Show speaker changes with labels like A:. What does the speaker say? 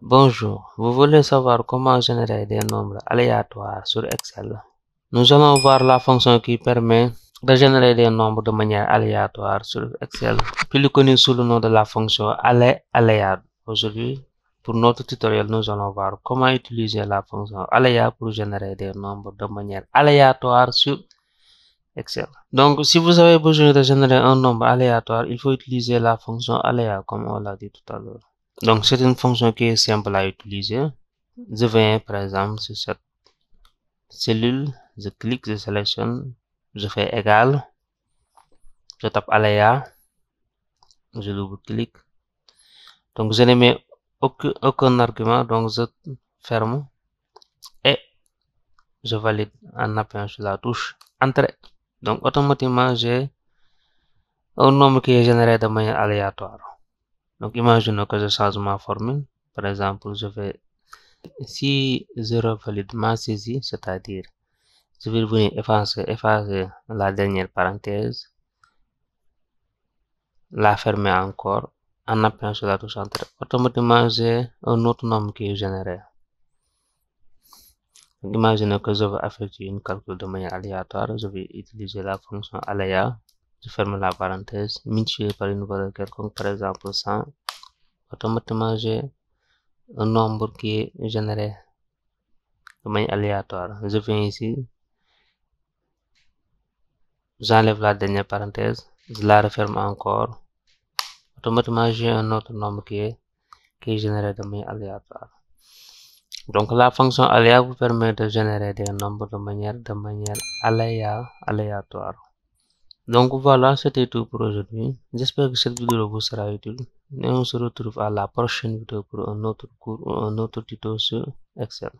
A: Bonjour, vous voulez savoir comment générer des nombres aléatoires sur Excel? Nous allons voir la fonction qui permet de générer des nombres de manière aléatoire sur Excel, plus connue sous le nom de la fonction aléa. Aujourd'hui, pour notre tutoriel, nous allons voir comment utiliser la fonction aléa pour générer des nombres de manière aléatoire sur Excel. Donc, si vous avez besoin de générer un nombre aléatoire, il faut utiliser la fonction aléa, comme on l'a dit tout à l'heure. Donc, c'est une fonction qui est simple à utiliser. Je viens, par exemple, sur cette cellule, je clique, je sélectionne, je fais égal, je tape aléa, je double-clique. Donc, je ne mets aucun argument, donc je ferme et je valide en appuyant sur la touche Entrée. Donc, automatiquement, j'ai un nombre qui est généré de manière aléatoire. Donc, imaginons que je change ma formule. Par exemple, si je revalide ma saisie, c'est-à-dire, je vais venir effacer la dernière parenthèse, la fermer encore, en appuyant sur la touche Entrée. Automatiquement, j'ai un autre nombre qui est généré. Donc, imaginez que je veux effectuer une calcul de manière aléatoire. Je vais utiliser la fonction aléa. Je ferme la parenthèse, multiplié par une valeur quelconque, par exemple 100. Automatiquement, j'ai un nombre qui est généré de manière aléatoire. Je viens ici, j'enlève la dernière parenthèse, je la referme encore. Automatiquement, j'ai un autre nombre qui est généré de manière aléatoire. Donc, la fonction aléa vous permet de générer des nombres de manière aléatoire. Donc voilà, c'était tout pour aujourd'hui. J'espère que cette vidéo vous sera utile. Et on se retrouve à la prochaine vidéo pour un autre cours ou un autre tuto sur Excel.